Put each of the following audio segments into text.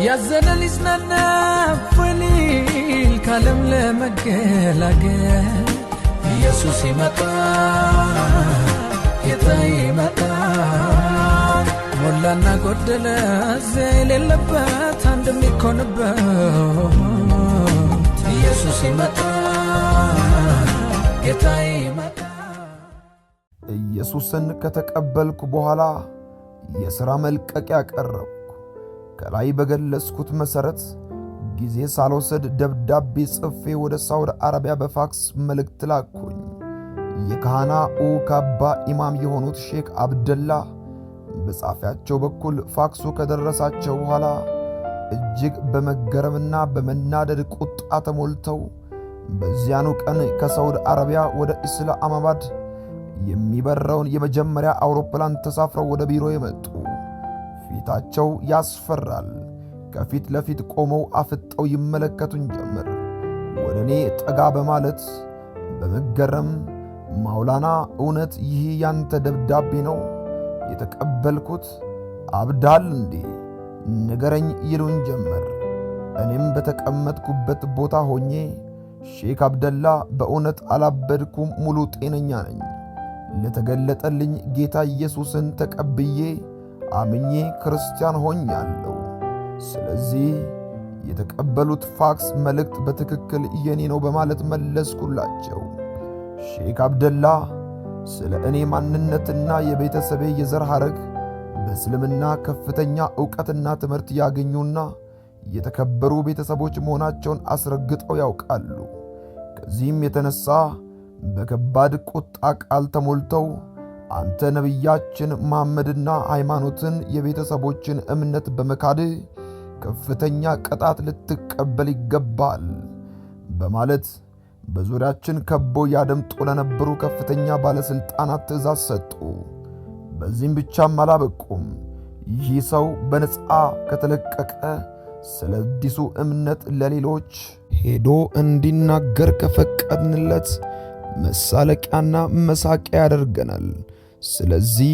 ያዘነ ሊጽናና ፈሊል ካለም ለመገላገል ኢየሱስ ይመጣ ጌታ ይመጣ ሞላና ጎደለ የሌለበት አንድ የሚኮንበት ኢየሱስ ይመጣ ጌታ ይመጣ። ኢየሱስን ከተቀበልኩ በኋላ የሥራ መልቀቂያ ቀረብኩ። ከላይ በገለጽኩት መሠረት ጊዜ ሳልወስድ ደብዳቤ ጽፌ ወደ ሳውዲ አረቢያ በፋክስ መልእክት ላኩኝ። የካህናኡ ካባ ኢማም የሆኑት ሼክ አብደላ በጻፊያቸው በኩል ፋክሱ ከደረሳቸው በኋላ እጅግ በመገረምና በመናደድ ቁጣ ተሞልተው በዚያኑ ቀን ከሳውዲ አረቢያ ወደ ኢስላማባድ የሚበረውን የመጀመሪያ አውሮፕላን ተሳፍረው ወደ ቢሮ የመጡ። ፊታቸው ያስፈራል። ከፊት ለፊት ቆመው አፍጠው ይመለከቱን ጀመር። ወደ እኔ ጠጋ በማለት በመገረም ማውላና እውነት ይህ ያንተ ደብዳቤ ነው የተቀበልኩት? አብዳል እንዴ? ንገረኝ ይሉን ጀመር። እኔም በተቀመጥኩበት ቦታ ሆኜ ሼክ አብደላ በእውነት አላበድኩም፣ ሙሉ ጤነኛ ነኝ። ለተገለጠልኝ ጌታ ኢየሱስን ተቀብዬ አምኜ ክርስቲያን ሆኛለሁ። ስለዚህ የተቀበሉት ፋክስ መልእክት በትክክል የኔ ነው በማለት መለስኩላቸው። ሼክ አብደላ ስለ እኔ ማንነትና የቤተሰቤ የዘር ሐረግ በእስልምና ከፍተኛ ዕውቀትና ትምህርት ያገኙና የተከበሩ ቤተሰቦች መሆናቸውን አስረግጠው ያውቃሉ። ከዚህም የተነሳ በከባድ ቁጣ ቃል ተሞልተው አንተ ነቢያችን መሐመድና ሃይማኖትን የቤተሰቦችን እምነት በመካድ ከፍተኛ ቅጣት ልትቀበል ይገባል በማለት በዙሪያችን ከቦ ያደምጡ ለነበሩ ከፍተኛ ባለስልጣናት ትእዛዝ ሰጡ። በዚህም ብቻም አላበቁም። ይህ ሰው በነጻ ከተለቀቀ ስለ አዲሱ እምነት ለሌሎች ሄዶ እንዲናገር ከፈቀድንለት መሳለቂያና መሳቂያ ያደርገናል። ስለዚህ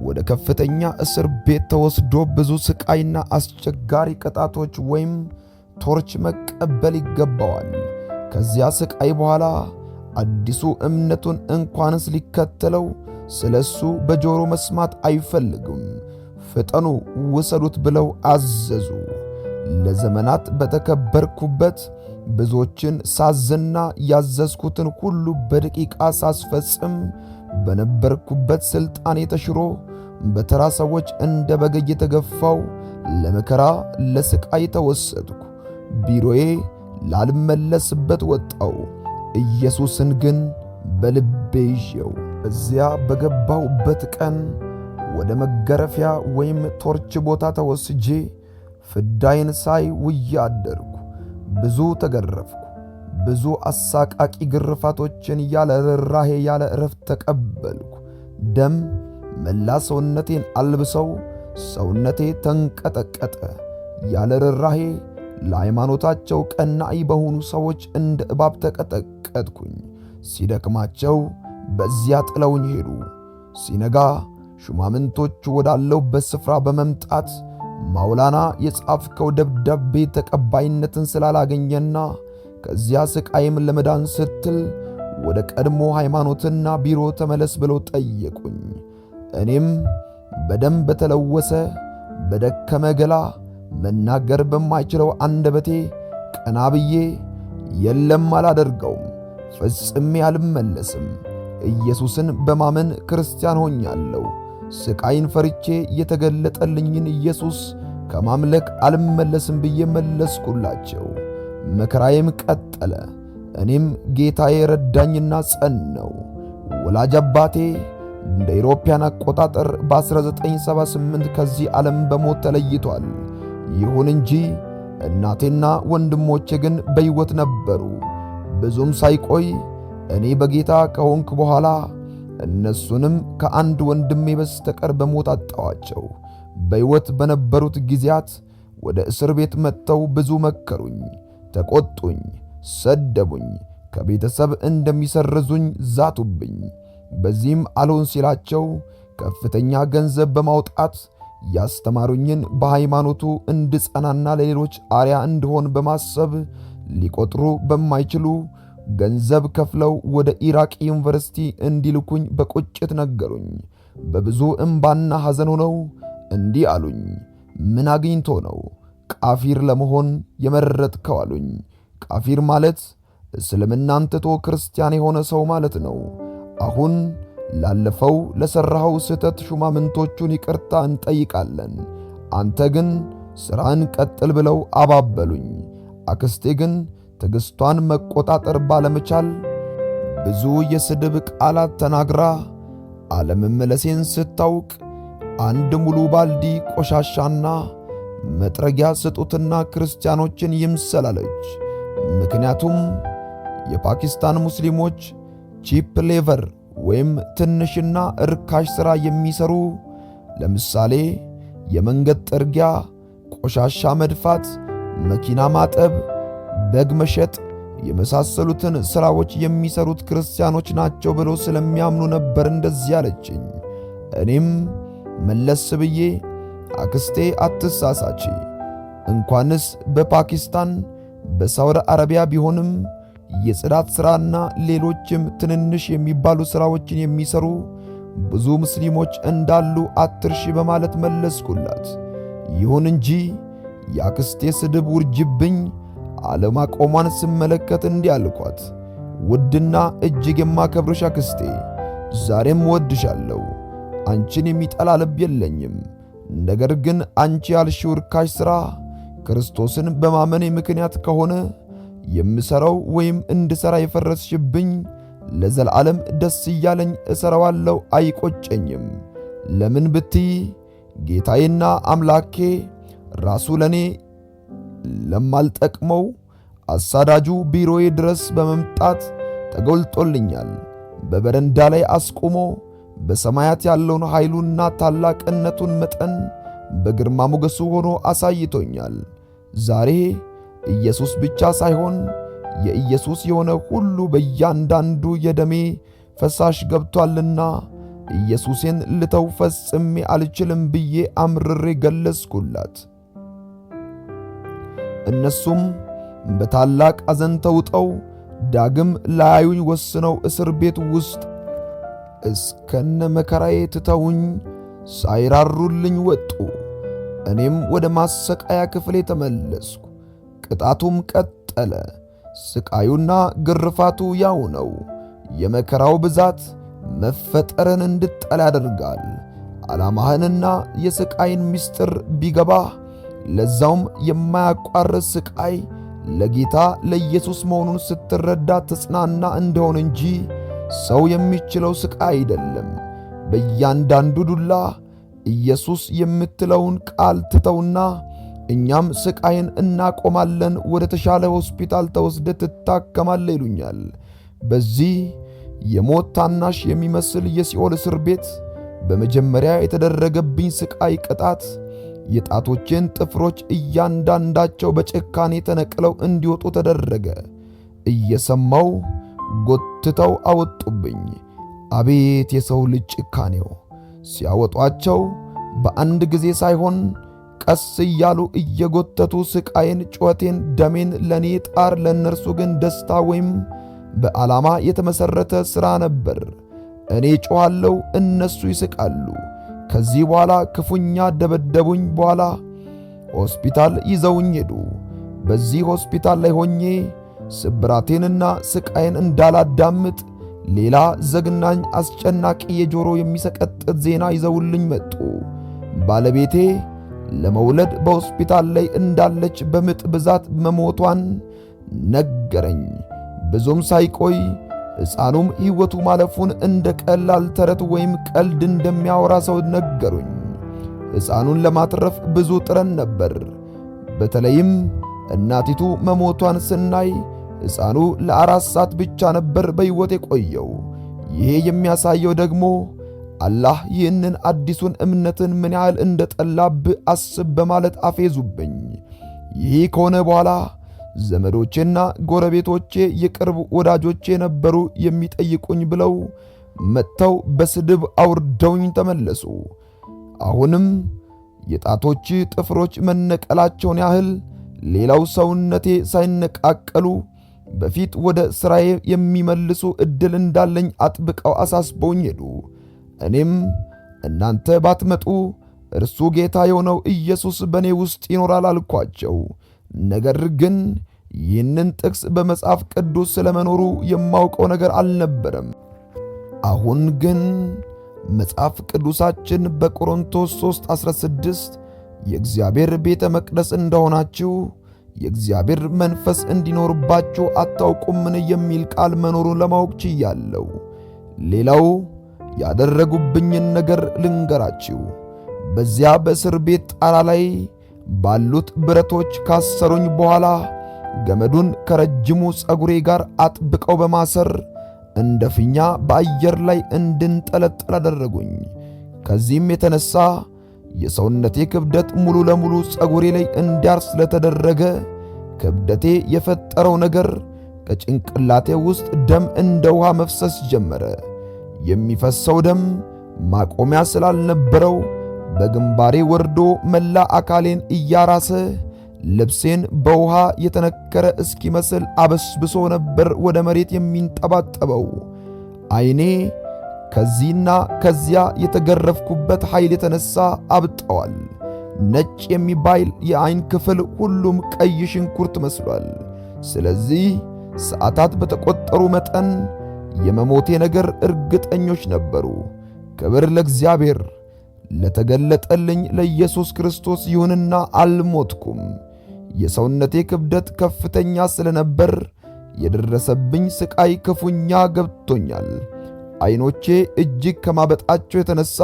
ወደ ከፍተኛ እስር ቤት ተወስዶ ብዙ ስቃይና አስቸጋሪ ቅጣቶች ወይም ቶርች መቀበል ይገባዋል። ከዚያ ስቃይ በኋላ አዲሱ እምነቱን እንኳንስ ሊከተለው ስለሱ በጆሮ መስማት አይፈልግም። ፍጠኑ ውሰዱት ብለው አዘዙ። ለዘመናት በተከበርኩበት ብዙዎችን ሳዝና ያዘዝኩትን ሁሉ በደቂቃ ሳስፈጽም በነበርኩበት ስልጣኔ ተሽሮ በተራ ሰዎች እንደ በግ የተገፋው ለመከራ ለስቃይ ተወሰድኩ። ቢሮዬ ላልመለስበት ወጣው። ኢየሱስን ግን በልቤ ይዤው እዚያ በገባሁበት ቀን ወደ መገረፊያ ወይም ቶርች ቦታ ተወስጄ ፍዳይን ሳይ ውዬ አደርኩ። ብዙ ተገረፍኩ። ብዙ አሳቃቂ ግርፋቶችን ያለ ርኅራኄ ያለ እረፍት ተቀበልኩ። ደም መላ ሰውነቴን አልብሰው ሰውነቴ ተንቀጠቀጠ። ያለ ርኅራኄ ለሃይማኖታቸው ቀናኢ በሆኑ ሰዎች እንደ እባብ ተቀጠቀጥኩኝ። ሲደክማቸው በዚያ ጥለውኝ ሄዱ። ሲነጋ ሹማምንቶቹ ወዳለሁበት ስፍራ በመምጣት ማውላና የጻፍከው ደብዳቤ ተቀባይነትን ስላላገኘና ከዚያ ስቃይም ለመዳን ስትል ወደ ቀድሞ ሃይማኖትና ቢሮ ተመለስ ብለው ጠየቁኝ። እኔም በደም በተለወሰ በደከመ ገላ መናገር በማይችለው አንደበቴ ቀና ብዬ የለም አላደርገውም፣ ፈጽሜ አልመለስም፣ ኢየሱስን በማመን ክርስቲያን ሆኛለሁ፣ ስቃይን ፈርቼ የተገለጠልኝን ኢየሱስ ከማምለክ አልመለስም ብዬ መለስኩላቸው። መከራዬም ቀጠለ። እኔም ጌታዬ ረዳኝና ጸናው። ወላጅ አባቴ እንደ አውሮፓውያን አቆጣጠር በ1978 ከዚህ ዓለም በሞት ተለይቷል። ይሁን እንጂ እናቴና ወንድሞቼ ግን በሕይወት ነበሩ። ብዙም ሳይቆይ እኔ በጌታ ከሆንኩ በኋላ እነሱንም ከአንድ ወንድሜ በስተቀር በሞት አጣዋቸው። በሕይወት በነበሩት ጊዜያት ወደ እስር ቤት መጥተው ብዙ መከሩኝ፣ ተቆጡኝ፣ ሰደቡኝ፣ ከቤተሰብ እንደሚሰርዙኝ ዛቱብኝ። በዚህም አልሆን ሲላቸው ከፍተኛ ገንዘብ በማውጣት ያስተማሩኝን በሃይማኖቱ እንድጸናና ለሌሎች አርያ እንድሆን በማሰብ ሊቆጥሩ በማይችሉ ገንዘብ ከፍለው ወደ ኢራቅ ዩኒቨርሲቲ እንዲልኩኝ በቁጭት ነገሩኝ። በብዙ እንባና ሐዘን ሆነው እንዲህ አሉኝ፣ ምን አግኝቶ ነው ቃፊር ለመሆን የመረጥከው አሉኝ። ቃፊር ማለት እስልምናን ትቶ ክርስቲያን የሆነ ሰው ማለት ነው። አሁን ላለፈው ለሠራኸው ስህተት ሹማምንቶቹን ይቅርታ እንጠይቃለን፣ አንተ ግን ሥራን ቀጥል ብለው አባበሉኝ። አክስቴ ግን ትዕግሥቷን መቆጣጠር ባለመቻል ብዙ የስድብ ቃላት ተናግራ አለመመለሴን ስታውቅ አንድ ሙሉ ባልዲ ቆሻሻና መጥረጊያ ስጡትና ክርስቲያኖችን ይምሰላለች። ምክንያቱም የፓኪስታን ሙስሊሞች ቺፕ ሌቨር ወይም ትንሽና እርካሽ ሥራ የሚሰሩ ለምሳሌ የመንገድ ጥርጊያ፣ ቆሻሻ መድፋት፣ መኪና ማጠብ፣ በግ መሸጥ የመሳሰሉትን ሥራዎች የሚሰሩት ክርስቲያኖች ናቸው ብለው ስለሚያምኑ ነበር እንደዚህ ያለችኝ። እኔም መለስ ብዬ አክስቴ አትሳሳቺ፣ እንኳንስ በፓኪስታን በሳውዲ አረቢያ ቢሆንም የጽዳት ሥራና ሌሎችም ትንንሽ የሚባሉ ሥራዎችን የሚሰሩ ብዙ ሙስሊሞች እንዳሉ አትርሺ በማለት መለስኩላት። ይሁን እንጂ የአክስቴ ስድብ ውርጅብኝ አለማቆሟን ስመለከት እንዲህ አልኳት፣ ውድና እጅግ የማከብርሽ አክስቴ፣ ዛሬም ወድሻለሁ። አንቺን የሚጠላ ልብ የለኝም። ነገር ግን አንቺ ያልሽው ርካሽ ሥራ ክርስቶስን በማመኔ ምክንያት ከሆነ የምሠራው ወይም እንድሠራ የፈረስሽብኝ ለዘላለም ደስ እያለኝ እሠራዋለሁ፣ አይቆጨኝም። ለምን ብትይ ጌታዬና አምላኬ ራሱ ለኔ ለማልጠቅመው አሳዳጁ ቢሮዬ ድረስ በመምጣት ተገልጦልኛል። በበረንዳ ላይ አስቆሞ በሰማያት ያለውን ኃይሉና ታላቅነቱን መጠን በግርማ ሞገሱ ሆኖ አሳይቶኛል። ዛሬ ኢየሱስ ብቻ ሳይሆን የኢየሱስ የሆነ ሁሉ በእያንዳንዱ የደሜ ፈሳሽ ገብቷልና ኢየሱሴን ልተው ፈጽሜ አልችልም ብዬ አምርሬ ገለጽኩላት። እነሱም በታላቅ ሐዘን ተውጠው ዳግም ላያዩኝ ወስነው እስር ቤት ውስጥ እስከነ መከራዬ ትተውኝ ሳይራሩልኝ ወጡ። እኔም ወደ ማሰቃያ ክፍሌ ተመለስኩ። ቅጣቱም ቀጠለ። ስቃዩና ግርፋቱ ያው ነው። የመከራው ብዛት መፈጠርን እንድጠላ ያደርጋል። ዓላማህንና የስቃይን ምስጢር ቢገባህ ለዛውም የማያቋርጥ ስቃይ ለጌታ ለኢየሱስ መሆኑን ስትረዳ ትጽናና እንደሆነ እንጂ ሰው የሚችለው ስቃይ አይደለም። በእያንዳንዱ ዱላ ኢየሱስ የምትለውን ቃል ትተውና እኛም ስቃይን እናቆማለን፣ ወደ ተሻለ ሆስፒታል ተወስደ ትታከማለህ ይሉኛል። በዚህ የሞት ታናሽ የሚመስል የሲኦል እስር ቤት በመጀመሪያ የተደረገብኝ ስቃይ ቅጣት የጣቶቼን ጥፍሮች እያንዳንዳቸው በጭካኔ ተነቅለው እንዲወጡ ተደረገ። እየሰማው ጎትተው አወጡብኝ። አቤት የሰው ልጅ ጭካኔው! ሲያወጧቸው በአንድ ጊዜ ሳይሆን ቀስ እያሉ እየጎተቱ ስቃይን፣ ጩኸቴን፣ ደሜን ለኔ ጣር፣ ለነርሱ ግን ደስታ ወይም በዓላማ የተመሰረተ ሥራ ነበር። እኔ ጮኻለሁ፣ እነሱ ይስቃሉ። ከዚህ በኋላ ክፉኛ ደበደቡኝ። በኋላ ሆስፒታል ይዘውኝ ሄዱ። በዚህ ሆስፒታል ላይ ሆኜ ስብራቴንና ስቃይን እንዳላዳምጥ ሌላ ዘግናኝ አስጨናቂ የጆሮ የሚሰቀጥጥ ዜና ይዘውልኝ መጡ። ባለቤቴ ለመውለድ በሆስፒታል ላይ እንዳለች በምጥ ብዛት መሞቷን ነገረኝ። ብዙም ሳይቆይ ሕፃኑም ሕይወቱ ማለፉን እንደ ቀላል ተረት ወይም ቀልድ እንደሚያወራ ሰው ነገሩኝ። ሕፃኑን ለማትረፍ ብዙ ጥረን ነበር። በተለይም እናቲቱ መሞቷን ስናይ ሕፃኑ ለ4 ሰዓት ብቻ ነበር በሕይወት የቆየው። ይሄ የሚያሳየው ደግሞ አላህ ይህንን አዲሱን እምነትን ምን ያህል እንደጠላብህ አስብ በማለት አፌዙብኝ። ይህ ከሆነ በኋላ ዘመዶቼና ጎረቤቶቼ የቅርብ ወዳጆቼ ነበሩ የሚጠይቁኝ ብለው መጥተው በስድብ አውርደውኝ ተመለሱ። አሁንም የጣቶች ጥፍሮች መነቀላቸውን ያህል ሌላው ሰውነቴ ሳይነቃቀሉ በፊት ወደ ሥራዬ የሚመልሱ ዕድል እንዳለኝ አጥብቀው አሳስበውኝ ሄዱ። እኔም እናንተ ባትመጡ እርሱ ጌታ የሆነው ኢየሱስ በእኔ ውስጥ ይኖራል አልኳቸው። ነገር ግን ይህንን ጥቅስ በመጽሐፍ ቅዱስ ስለመኖሩ የማውቀው ነገር አልነበረም። አሁን ግን መጽሐፍ ቅዱሳችን በቆሮንቶስ 3:16 የእግዚአብሔር ቤተ መቅደስ እንደሆናችሁ የእግዚአብሔር መንፈስ እንዲኖርባችሁ አታውቁምን የሚል ቃል መኖሩን ለማወቅ ችያለሁ። ሌላው ያደረጉብኝን ነገር ልንገራችሁ። በዚያ በእስር ቤት ጣራ ላይ ባሉት ብረቶች ካሰሩኝ በኋላ ገመዱን ከረጅሙ ፀጉሬ ጋር አጥብቀው በማሰር እንደ ፊኛ በአየር ላይ እንድንጠለጠል አደረጉኝ። ከዚህም የተነሳ የሰውነቴ ክብደት ሙሉ ለሙሉ ፀጉሬ ላይ እንዲያርፍ ስለተደረገ ክብደቴ የፈጠረው ነገር ከጭንቅላቴ ውስጥ ደም እንደ ውሃ መፍሰስ ጀመረ። የሚፈሰው ደም ማቆሚያ ስላልነበረው በግንባሬ ወርዶ መላ አካሌን እያራሰ ልብሴን በውሃ የተነከረ እስኪመስል አበስብሶ ነበር ወደ መሬት የሚንጠባጠበው። ዓይኔ ከዚህና ከዚያ የተገረፍኩበት ኃይል የተነሳ አብጠዋል። ነጭ የሚባል የዓይን ክፍል ሁሉም ቀይ ሽንኩርት መስሏል። ስለዚህ ሰዓታት በተቆጠሩ መጠን የመሞቴ ነገር እርግጠኞች ነበሩ። ክብር ለእግዚአብሔር ለተገለጠልኝ ለኢየሱስ ክርስቶስ ይሁንና አልሞትኩም። የሰውነቴ ክብደት ከፍተኛ ስለነበር የደረሰብኝ ስቃይ ክፉኛ ገብቶኛል። ዓይኖቼ እጅግ ከማበጣቸው የተነሳ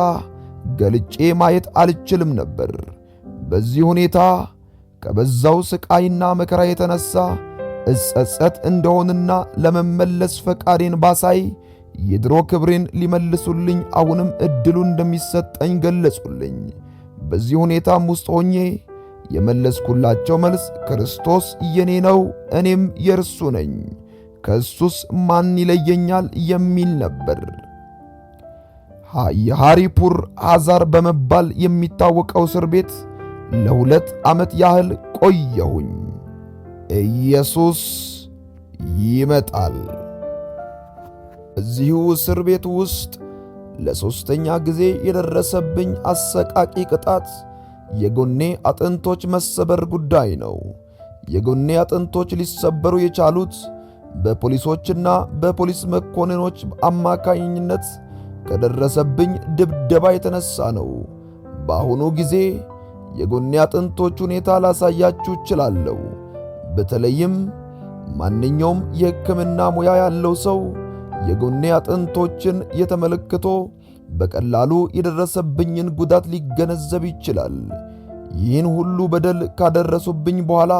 ገልጬ ማየት አልችልም ነበር። በዚህ ሁኔታ ከበዛው ስቃይና መከራ የተነሳ እጸጸት እንደሆንና ለመመለስ ፈቃዴን ባሳይ የድሮ ክብሬን ሊመልሱልኝ አሁንም ዕድሉ እንደሚሰጠኝ ገለጹልኝ። በዚህ ሁኔታም ውስጥ ሆኜ የመለስኩላቸው መልስ ክርስቶስ የኔ ነው፣ እኔም የእርሱ ነኝ፣ ከእሱስ ማን ይለየኛል የሚል ነበር። የሃሪፑር ሐዛር በመባል የሚታወቀው እስር ቤት ለ2 ዓመት ያህል ቆየሁኝ። ኢየሱስ ይመጣል። እዚሁ እስር ቤት ውስጥ ለ3ኛ ጊዜ የደረሰብኝ አሰቃቂ ቅጣት የጎኔ አጥንቶች መሰበር ጉዳይ ነው። የጎኔ አጥንቶች ሊሰበሩ የቻሉት በፖሊሶችና በፖሊስ መኮንኖች አማካኝነት ከደረሰብኝ ድብደባ የተነሳ ነው። በአሁኑ ጊዜ የጎኔ አጥንቶች ሁኔታ ላሳያችሁ እችላለሁ። በተለይም ማንኛውም የሕክምና ሙያ ያለው ሰው የጎኔ አጥንቶችን የተመለከቶ በቀላሉ የደረሰብኝን ጉዳት ሊገነዘብ ይችላል። ይህን ሁሉ በደል ካደረሱብኝ በኋላ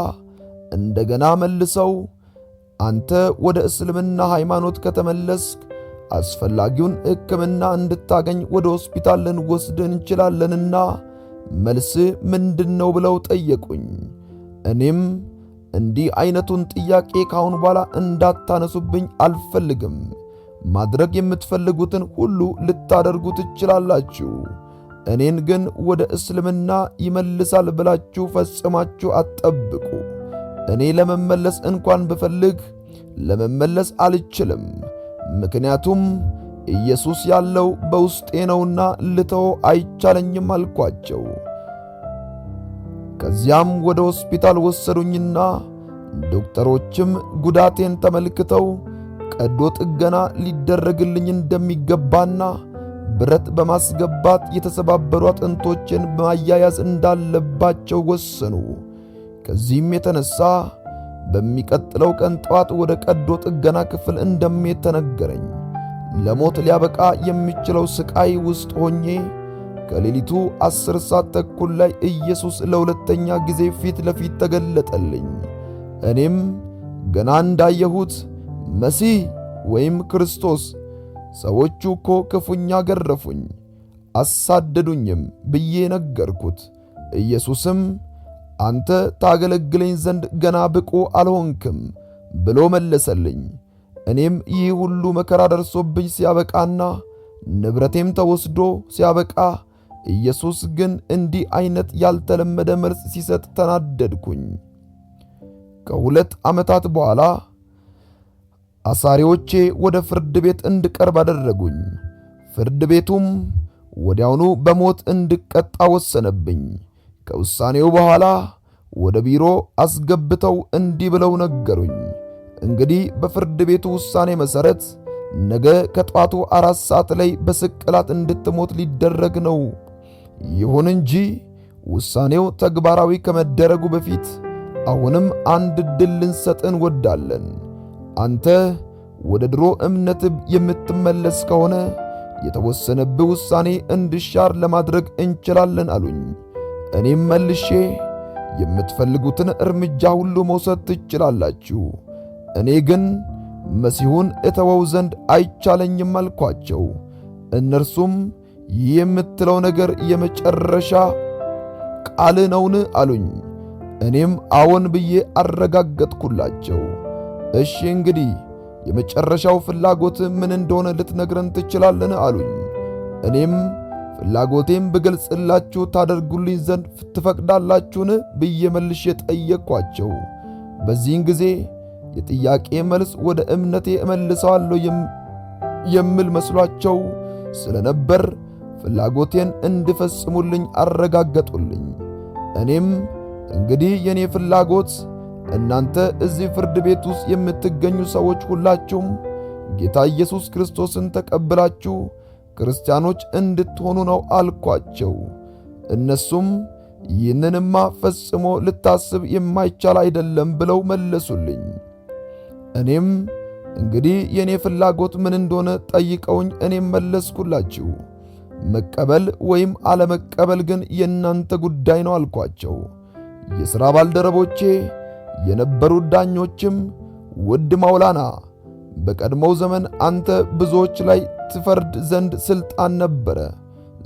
እንደገና መልሰው አንተ ወደ እስልምና ሃይማኖት ከተመለስክ አስፈላጊውን ሕክምና እንድታገኝ ወደ ሆስፒታል ልንወስድህ እንችላለንና መልስ ምንድነው ብለው ጠየቁኝ። እኔም እንዲህ አይነቱን ጥያቄ ካሁን በኋላ እንዳታነሱብኝ አልፈልግም። ማድረግ የምትፈልጉትን ሁሉ ልታደርጉ ትችላላችሁ። እኔን ግን ወደ እስልምና ይመልሳል ብላችሁ ፈጽማችሁ አትጠብቁ። እኔ ለመመለስ እንኳን ብፈልግ ለመመለስ አልችልም። ምክንያቱም ኢየሱስ ያለው በውስጤ ነውና ልተው አይቻለኝም አልኳቸው። ከዚያም ወደ ሆስፒታል ወሰዱኝና ዶክተሮችም ጉዳቴን ተመልክተው ቀዶ ጥገና ሊደረግልኝ እንደሚገባና ብረት በማስገባት የተሰባበሩ አጥንቶችን ማያያዝ እንዳለባቸው ወሰኑ። ከዚህም የተነሳ በሚቀጥለው ቀን ጠዋት ወደ ቀዶ ጥገና ክፍል እንደምሄድ ተነገረኝ። ለሞት ሊያበቃ የሚችለው ስቃይ ውስጥ ሆኜ ከሌሊቱ 10 ሰዓት ተኩል ላይ ኢየሱስ ለሁለተኛ ጊዜ ፊት ለፊት ተገለጠልኝ። እኔም ገና እንዳየሁት መሲህ ወይም ክርስቶስ ሰዎቹ እኮ ክፉኛ ገረፉኝ አሳደዱኝም ብዬ ነገርኩት። ኢየሱስም አንተ ታገለግለኝ ዘንድ ገና ብቁ አልሆንክም ብሎ መለሰልኝ። እኔም ይህ ሁሉ መከራ ደርሶብኝ ሲያበቃና ንብረቴም ተወስዶ ሲያበቃ ኢየሱስ ግን እንዲህ አይነት ያልተለመደ መልስ ሲሰጥ ተናደድኩኝ። ከ2 ዓመታት በኋላ አሳሪዎቼ ወደ ፍርድ ቤት እንድቀርብ አደረጉኝ። ፍርድ ቤቱም ወዲያውኑ በሞት እንድቀጣ ወሰነብኝ። ከውሳኔው በኋላ ወደ ቢሮ አስገብተው እንዲህ ብለው ነገሩኝ። እንግዲህ በፍርድ ቤቱ ውሳኔ መሠረት ነገ ከጧቱ 4 ሰዓት ላይ በስቅላት እንድትሞት ሊደረግ ነው። ይሁን እንጂ ውሳኔው ተግባራዊ ከመደረጉ በፊት አሁንም አንድ ዕድል ልንሰጥህ እንወዳለን። አንተ ወደ ድሮ እምነትህ የምትመለስ ከሆነ የተወሰነብህ ውሳኔ እንዲሻር ለማድረግ እንችላለን አሉኝ። እኔም መልሼ የምትፈልጉትን እርምጃ ሁሉ መውሰድ ትችላላችሁ፣ እኔ ግን መሲሁን እተወው ዘንድ አይቻለኝም አልኳቸው። እነርሱም ይህ የምትለው ነገር የመጨረሻ ቃል ነውን አሉኝ። እኔም አዎን ብዬ አረጋገጥኩላቸው። እሺ እንግዲህ የመጨረሻው ፍላጎት ምን እንደሆነ ልትነግረን ትችላለን አሉኝ። እኔም ፍላጎቴም ብገልጽላችሁ ታደርጉልኝ ዘንድ ትፈቅዳላችሁን ብዬ መልሼ ጠየቅኳቸው። በዚህን ጊዜ የጥያቄ መልስ ወደ እምነቴ እመልሰዋለሁ የምል መስሏቸው ስለነበር ፍላጎቴን እንድፈጽሙልኝ አረጋገጡልኝ። እኔም እንግዲህ የኔ ፍላጎት እናንተ እዚህ ፍርድ ቤት ውስጥ የምትገኙ ሰዎች ሁላችሁም ጌታ ኢየሱስ ክርስቶስን ተቀብላችሁ ክርስቲያኖች እንድትሆኑ ነው አልኳቸው። እነሱም ይህንንማ ፈጽሞ ልታስብ የማይቻል አይደለም ብለው መለሱልኝ። እኔም እንግዲህ የኔ ፍላጎት ምን እንደሆነ ጠይቀውኝ እኔም መለስኩላችሁ። መቀበል ወይም አለመቀበል ግን የእናንተ ጉዳይ ነው አልኳቸው። የሥራ ባልደረቦቼ የነበሩት ዳኞችም ውድ ማውላና፣ በቀድሞው ዘመን አንተ ብዙዎች ላይ ትፈርድ ዘንድ ሥልጣን ነበረ።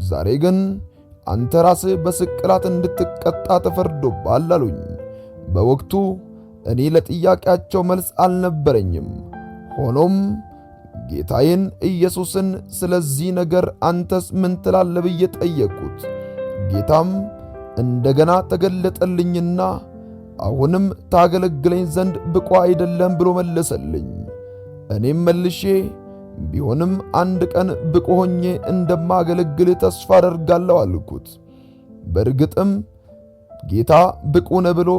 ዛሬ ግን አንተ ራስህ በስቅላት እንድትቀጣ ተፈርዶብሃል አሉኝ። በወቅቱ እኔ ለጥያቄያቸው መልስ አልነበረኝም። ሆኖም ጌታዬን ኢየሱስን ስለዚህ ነገር አንተስ ምን ትላለህ ብዬ ጠየቅኩት። ጌታም እንደገና ተገለጠልኝና አሁንም ታገለግለኝ ዘንድ ብቁ አይደለም ብሎ መለሰልኝ። እኔም መልሼ ቢሆንም አንድ ቀን ብቁ ሆኜ እንደማገለግል ተስፋ አደርጋለሁ አልኩት። በእርግጥም ጌታ ብቁ ነህ ብሎ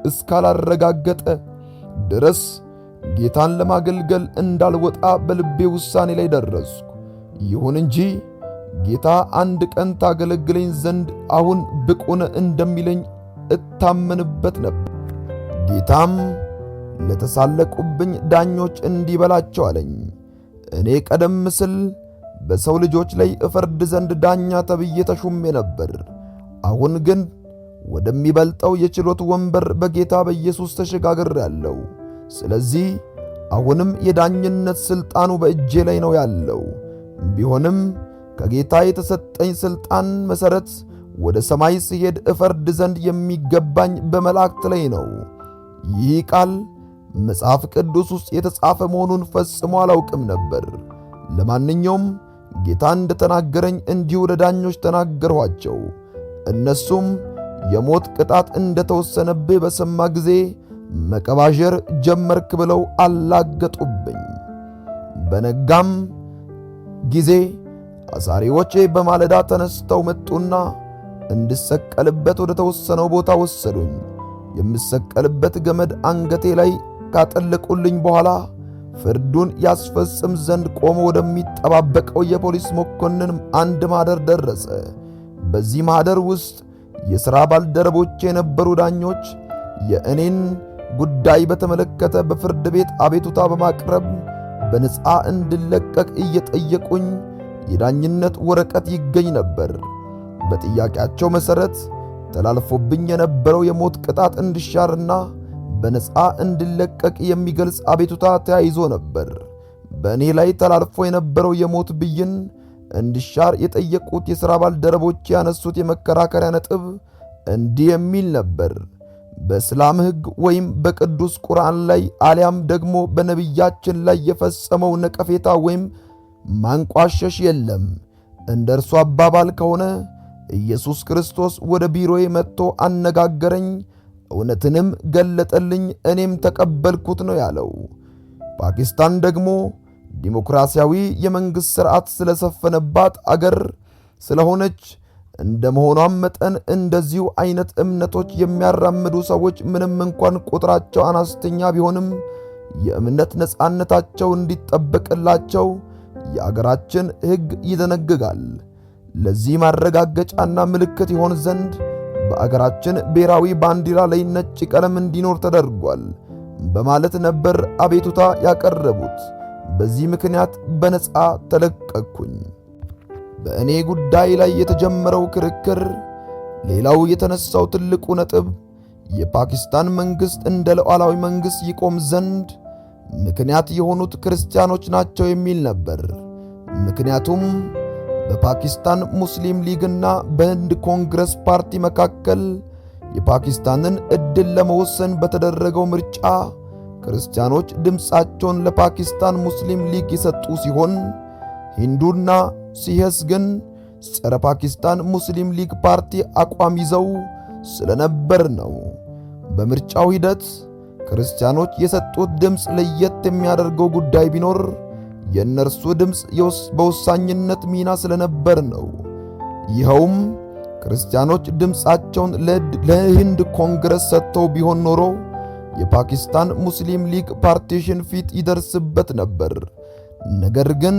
እስካላረጋገጠ ድረስ ጌታን ለማገልገል እንዳልወጣ በልቤ ውሳኔ ላይ ደረስኩ። ይሁን እንጂ ጌታ አንድ ቀን ታገለግለኝ ዘንድ አሁን ብቁ ነህ እንደሚለኝ እታመንበት ነበር። ጌታም ለተሳለቁብኝ ዳኞች እንዲህ በላቸው አለኝ። እኔ ቀደም ሲል በሰው ልጆች ላይ እፈርድ ዘንድ ዳኛ ተብዬ ተሹሜ ነበር። አሁን ግን ወደሚበልጠው የችሎት ወንበር በጌታ በኢየሱስ ተሸጋግሬአለሁ። ስለዚህ አሁንም የዳኝነት ሥልጣኑ በእጄ ላይ ነው ያለው። ቢሆንም ከጌታ የተሰጠኝ ሥልጣን መሠረት ወደ ሰማይ ስሄድ እፈርድ ዘንድ የሚገባኝ በመላእክት ላይ ነው። ይህ ቃል መጽሐፍ ቅዱስ ውስጥ የተጻፈ መሆኑን ፈጽሞ አላውቅም ነበር። ለማንኛውም ጌታ እንደተናገረኝ እንዲሁ ለዳኞች ተናገርኋቸው። እነሱም የሞት ቅጣት እንደተወሰነብህ በሰማ ጊዜ መቀባዠር ጀመርክ ብለው አላገጡብኝ። በነጋም ጊዜ አሳሪዎቼ በማለዳ ተነስተው መጡና እንድሰቀልበት ወደ ተወሰነው ቦታ ወሰዱኝ። የምሰቀልበት ገመድ አንገቴ ላይ ካጠለቁልኝ በኋላ ፍርዱን ያስፈጽም ዘንድ ቆሞ ወደሚጠባበቀው የፖሊስ መኮንን አንድ ማኅደር ደረሰ። በዚህ ማኅደር ውስጥ የሥራ ባልደረቦቼ የነበሩ ዳኞች የእኔን ጉዳይ በተመለከተ በፍርድ ቤት አቤቱታ በማቅረብ በነፃ እንድለቀቅ እየጠየቁኝ የዳኝነት ወረቀት ይገኝ ነበር። በጥያቄያቸው መሠረት ተላልፎብኝ የነበረው የሞት ቅጣት እንዲሻርና በነፃ እንድለቀቅ የሚገልጽ አቤቱታ ተያይዞ ነበር። በእኔ ላይ ተላልፎ የነበረው የሞት ብይን እንዲሻር የጠየቁት የሥራ ባልደረቦች ያነሱት የመከራከሪያ ነጥብ እንዲህ የሚል ነበር። በእስላም ሕግ ወይም በቅዱስ ቁርአን ላይ አሊያም ደግሞ በነቢያችን ላይ የፈጸመው ነቀፌታ ወይም ማንቋሸሽ የለም። እንደርሱ አባባል ከሆነ ኢየሱስ ክርስቶስ ወደ ቢሮዬ መጥቶ አነጋገረኝ፣ እውነትንም ገለጠልኝ፣ እኔም ተቀበልኩት ነው ያለው። ፓኪስታን ደግሞ ዲሞክራሲያዊ የመንግሥት ሥርዓት ስለሰፈነባት አገር ስለሆነች እንደመሆኗም መጠን እንደዚሁ አይነት እምነቶች የሚያራምዱ ሰዎች ምንም እንኳን ቁጥራቸው አነስተኛ ቢሆንም የእምነት ነጻነታቸው እንዲጠበቅላቸው የአገራችን ሕግ ይደነግጋል። ለዚህ ማረጋገጫና ምልክት ይሆን ዘንድ በአገራችን ብሔራዊ ባንዲራ ላይ ነጭ ቀለም እንዲኖር ተደርጓል በማለት ነበር አቤቱታ ያቀረቡት። በዚህ ምክንያት በነጻ ተለቀቅኩኝ። በእኔ ጉዳይ ላይ የተጀመረው ክርክር ሌላው የተነሳው ትልቁ ነጥብ የፓኪስታን መንግሥት እንደ ሉዓላዊ መንግሥት ይቆም ዘንድ ምክንያት የሆኑት ክርስቲያኖች ናቸው የሚል ነበር። ምክንያቱም በፓኪስታን ሙስሊም ሊግና በህንድ ኮንግረስ ፓርቲ መካከል የፓኪስታንን ዕድል ለመወሰን በተደረገው ምርጫ ክርስቲያኖች ድምፃቸውን ለፓኪስታን ሙስሊም ሊግ የሰጡ ሲሆን ሂንዱና ሲህስ ግን ጸረ ፓኪስታን ሙስሊም ሊግ ፓርቲ አቋም ይዘው ስለነበር ነው። በምርጫው ሂደት ክርስቲያኖች የሰጡት ድምፅ ለየት የሚያደርገው ጉዳይ ቢኖር የእነርሱ ድምፅ በወሳኝነት ሚና ስለነበር ነው። ይኸውም ክርስቲያኖች ድምፃቸውን ለህንድ ኮንግረስ ሰጥተው ቢሆን ኖሮ የፓኪስታን ሙስሊም ሊግ ፓርቲሽን ፊት ይደርስበት ነበር። ነገር ግን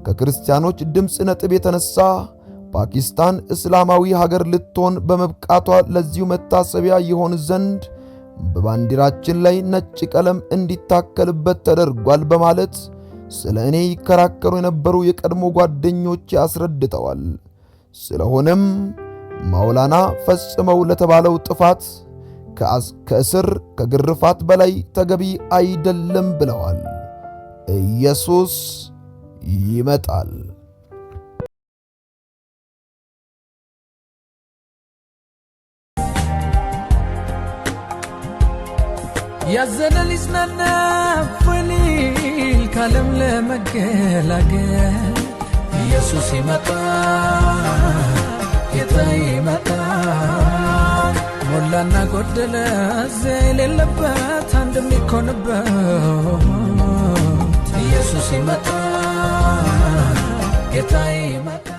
ከክርስቲያኖች ድምፅ ነጥብ የተነሳ ፓኪስታን እስላማዊ ሀገር ልትሆን በመብቃቷ ለዚሁ መታሰቢያ ይሆን ዘንድ በባንዲራችን ላይ ነጭ ቀለም እንዲታከልበት ተደርጓል በማለት ስለ እኔ ይከራከሩ የነበሩ የቀድሞ ጓደኞቼ አስረድተዋል። ስለሆነም ማውላና ፈጽመው ለተባለው ጥፋት ከእስር ከግርፋት በላይ ተገቢ አይደለም ብለዋል። ኢየሱስ ይመጣል። ያዘነ ሊጽናና ፈሊል ካለም ለመገላገል ኢየሱስ ይመጣ፣ ጌታ ይመጣ። ሞላና ጎደለ እዚያ የሌለበት አንድ የሚኮንበት ኢየሱስ ይመጣ፣ ጌታ ይመጣ።